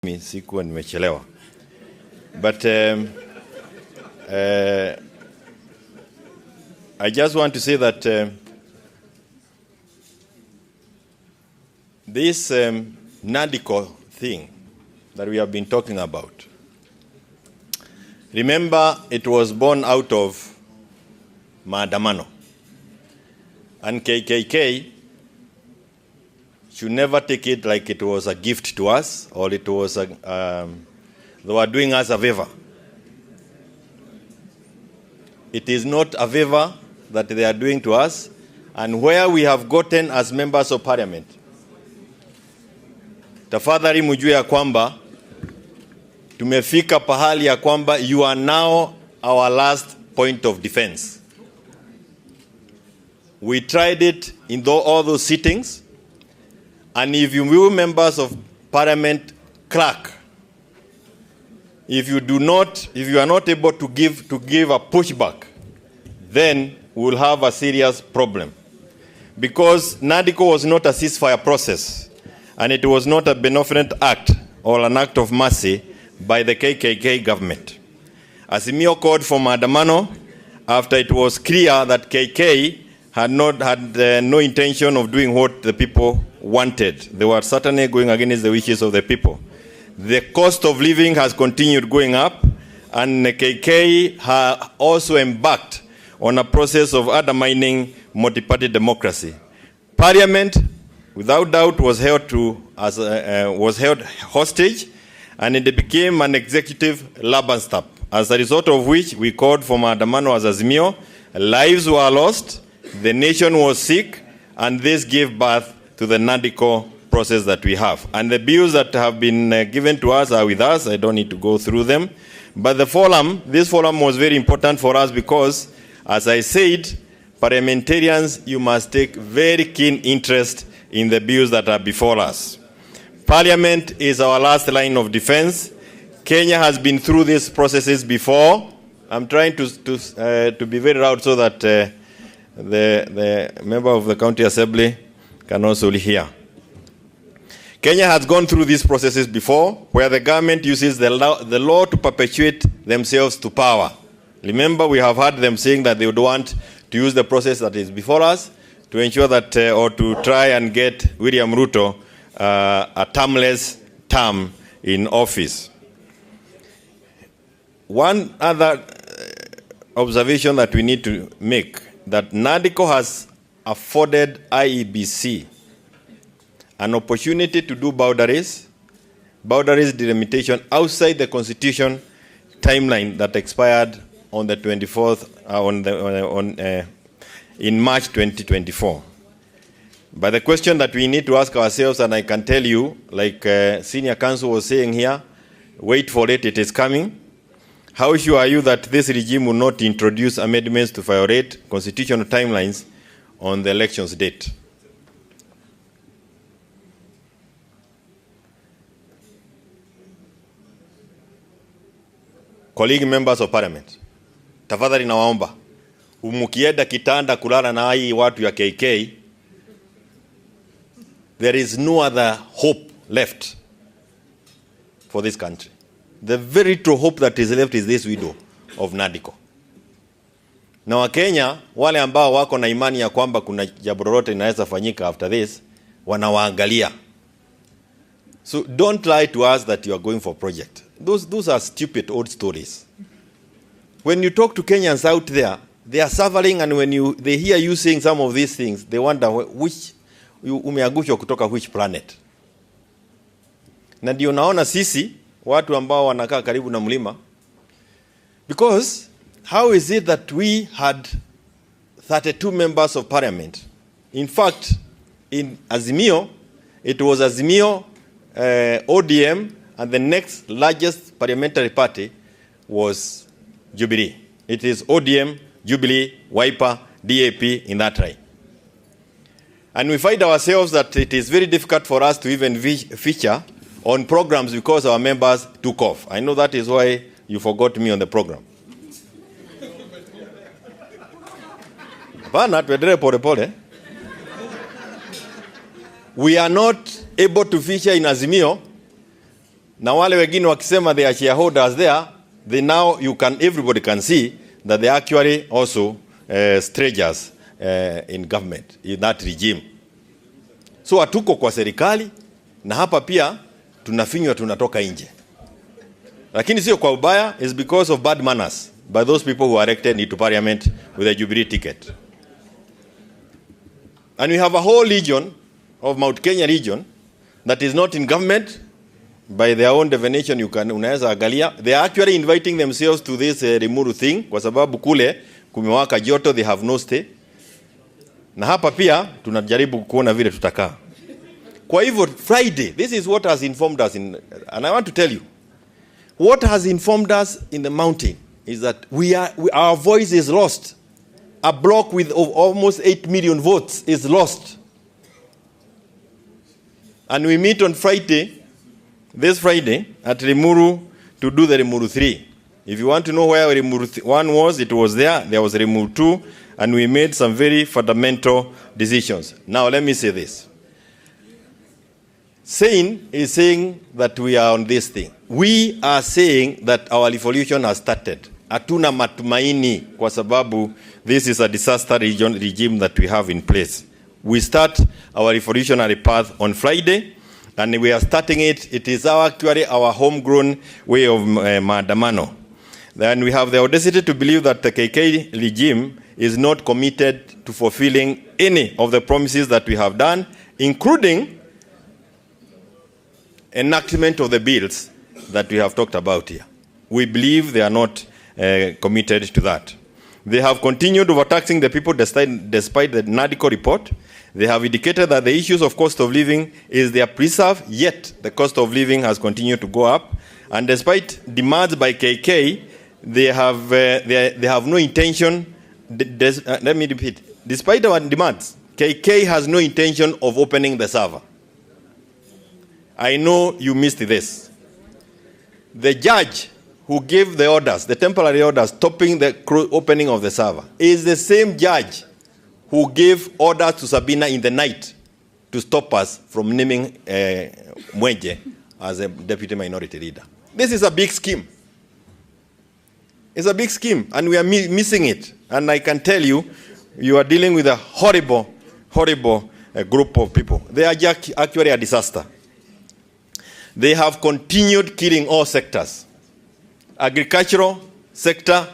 Sikuwa nimechelewa. But I just want to say that this Nadco thing that we have been talking about, remember it was born out of Maandamano. And KKK should never take it like it was a gift to us or it was they were doing us a favor. It is not a favor that they are doing to us, and where we have gotten as members of parliament, tafadhali mjue ya kwamba tumefika pahali ya kwamba you are now our last point of defense. We tried it in all those sittings. And if you will members of parliament crack, if you are not able to give a pushback, then we will have a serious problem. Because Nadco was not a ceasefire process, and it was not a benevolent act or an act of mercy by the KKK government. Azimio called for Maandamano after it was clear that KK had no intention of doing what the people wanted. They were certainly going against the wishes of the people. The cost of living has continued going up, and the KK has also embarked on a process of undermining multi-party democracy. Parliament, without doubt, was held hostage, and it became an executive Labanstap. As a result of which, we called for Maandamano as Azimio. Lives were lost, the nation was sick, and this gave birth to the Nadco process that we have. And the bills that have been given to us are with us. I don't need to go through them. But this forum was very important for us because, as I said, parliamentarians, you must take very keen interest in the bills that are before us. Parliament is our last line of defense. Kenya has been through these processes before. I'm trying to be very loud so that the member of the county assembly can also hear. Kenya has gone through these processes before, where the government uses the law to perpetuate themselves to power. Remember, we have heard them saying that they would want to use the process that is before us to ensure that, or to try and get William Ruto a termless term in office. One other observation that we need to make, that Nadco has afforded IEBC an opportunity to do boundaries delimitation outside the constitution timeline that expired on the 24th in March 2024. But the question that we need to ask ourselves, and I can tell you, like senior counsel was saying here, wait for it, it is coming. How sure are you that this regime will not introduce amendments to violate constitutional timelines on the elections date? Colleague members of parliament, tafadhali nawaomba, umukienda kitanda kulala na hii watu ya KK, there is no other hope left for this country. The very true hope that is left is this widow of Nadco. Na Wakenya wale ambao wako na imani ya kwamba kuna jambo lolote linaweza fanyika after this, wanawaangalia. So don't lie to us that you are going for project. Those are stupid old stories. When you talk to Kenyans out there, they are suffering, and when they hear you saying some of these things, they wonder which umeangushwa kutoka which planet. Na ndio naona sisi watu ambao wanakaa karibu na mlima, because how is it that we had 32 members of parliament? In fact, in Azimio, it was Azimio, ODM, and the next largest parliamentary party was Jubilee. It is ODM, Jubilee, Wiper, DAP in that right. And we find ourselves that it is very difficult for us to even feature on programs because our members took off. I know that is why you forgot me on the program. We are not able to feature in Azimio Na wale wengine wakisema they are shareholders there, everybody can see that they are actually also strangers in government, in that regime. So hatuko kwa serikali, na hapa pia tunafinywa, tunatoka nje. Lakini sio kwa ubaya, is because of bad manners by those people who are elected into parliament with a Jubilee ticket. And we have a whole region of Mount Kenya region that is not in government by their own definition. Unaweza angalia, they are actually inviting themselves to this Limuru thing kwa sababu kule kumewaka joto, they have no stay. Na hapa pia tunajaribu kuona vile tutakaa. Kwa hivyo Friday, this is what has informed us and I want to tell you, what has informed us in the mountain is that our voice is lost. A block with almost 8 million votes is lost. And we meet on Friday, this Friday, at Limuru to do the Limuru 3. If you want to know where Limuru 1 was, it was there. There was Limuru 2, and we made some very fundamental decisions. Now, let me say this. Sane is saying that we are on this thing. We are saying that our revolution has started. Hatuna matumaini kwa sababu this is a disaster regime that we have in place. We start our revolutionary path on Friday, and we are starting it. It is actually our homegrown way of Maandamano. Then we have the audacity to believe that the KK regime is not committed to fulfilling any of the promises that we have done, including enactment of the bills that we have talked about here. We believe they are not committed to that. They have continued overtaxing the people despite the Nadco report. They have indicated that the issues of cost of living is their preserve, yet the cost of living has continued to go up. And despite demands by KK, they have no intention, let me repeat, despite our demands, KK has no intention of opening the server. I know you missed this. The judge who gave the orders, the temporary orders, stopping the opening of the server, is the same judge who gave orders to Sabina in the night to stop us from naming Mwenje as a deputy minority leader. This is a big scheme. It's a big scheme, and we are missing it. And I can tell you, you are dealing with a horrible, horrible group of people. They are actually a disaster. They have continued killing all sectors. Agricultural sector,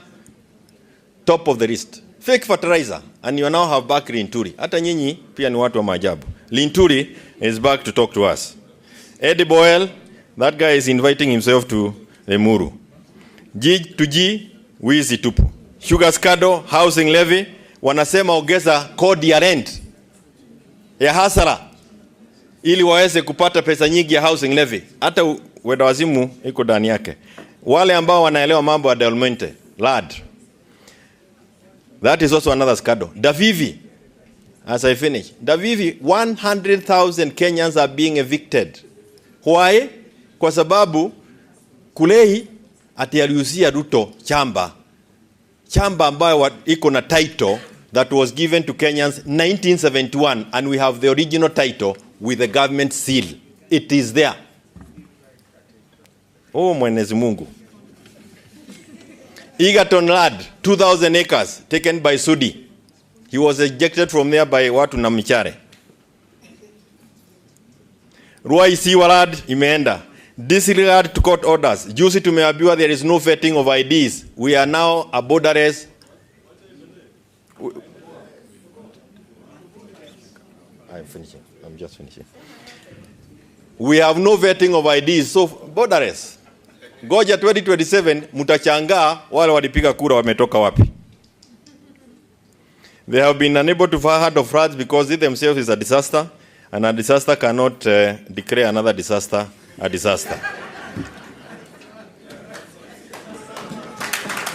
top of the list. Fake fertilizer, and you now have back Linturi. Hata nyinyi pia ni watu wa maajabu. Linturi is back to talk to us. Eddie Boyle, that guy is inviting himself to Limuru. G2G, wizi tupu. Sugar scandal, housing levy, wanasema ongeza kodi ya rent ya hasara ili waweze kupata pesa nyingi ya housing levy. Hata wenda wazimu iko ndani yake. Wale ambao wanaelewa mambo ya development, lad. That is also another scandal. Davivi, as I finish. Davivi, 100,000 Kenyans are being evicted. Why? Kwa sababu Kulei ati aliuzia Ruto chamba ambayo iko na title that was given to Kenyans 1971, and we have the original title with the government seal. It is there. Oh, Mwenyezi Mungu. Egerton Lad, 2,000 acres taken by Sudi. He was ejected from there by watu na Michare. Ruai Siwalad imeenda. Disregard to court orders. Juzi tumeambiwa there is no vetting of IDs. We are now a borderless. I'm finishing. I'm just finishing. We have no vetting of IDs, so borderless. Goja 2027 mutachangaa wale walipiga kura wametoka wapi. They have been unable to fire hard of floods because it themselves is a disaster, and a disaster cannot declare another disaster a disaster.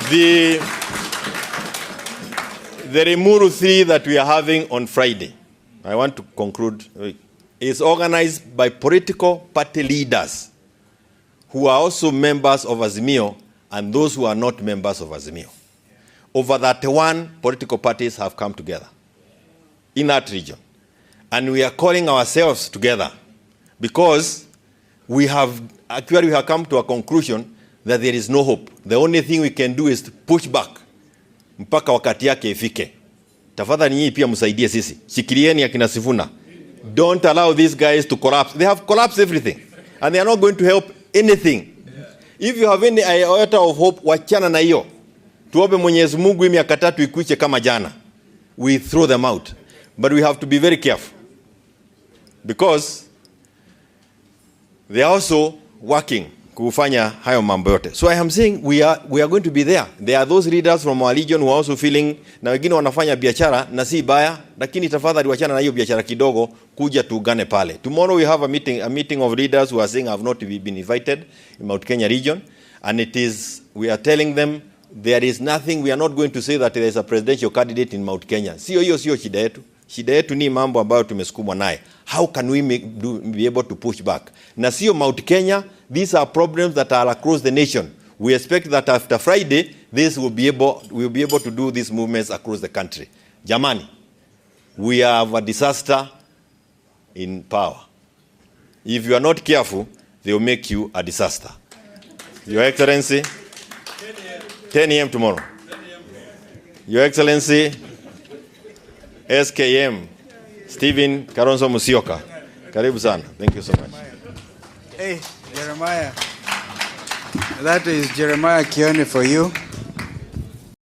The Limuru 3 that we are having on Friday, I want to conclude, is organized by political party leaders who are also members of Azimio and those who are not members of Azimio. Over 31 political parties have come together in that region. And we are calling ourselves together because we have come to a conclusion that there is no hope. The only thing we can do is to push back mpaka wakati yake ifike. Tafadhali nyinyi pia msaidie sisi. Shikilieni akina Sifuna. Don't allow these guys to collapse. They have collapsed everything and they are not going to help anything. If you have any iota of hope, wachana na hiyo. Tuombe Mwenyezi Mungu miaka 3 ikuiche kama jana. We throw them out. But we have to be very careful. Because they are also working kufanya hayo mambo yote. So I am saying we are going to be there. There are those leaders from our region who are also feeling na wengine wanafanya biashara na si baya, lakini tafadhali wachana na hiyo biashara kidogo, kuja tuungane pale. Tomorrow we have a meeting of leaders who are saying I have not been invited in Mount Kenya region, and we are telling them there is nothing. We are not going to say that there is a presidential candidate in Mount Kenya. Sio shida yetu. Shida yetu ni mambo ambayo tumesukumwa naye. How can we be able to push back? Na sio Mount Kenya, these are problems that are across the nation. We expect that after Friday, we'll be able to do these movements across the country. Jamani, we have a disaster in power. If you are not careful, they will make you a disaster. Your Excellency, 10 a.m. tomorrow. Your Excellency, SKM, Stephen Kalonzo Musyoka. Karibu sana. Thank you so much. Hey, Jeremiah. That is Jeremiah Kioni for you.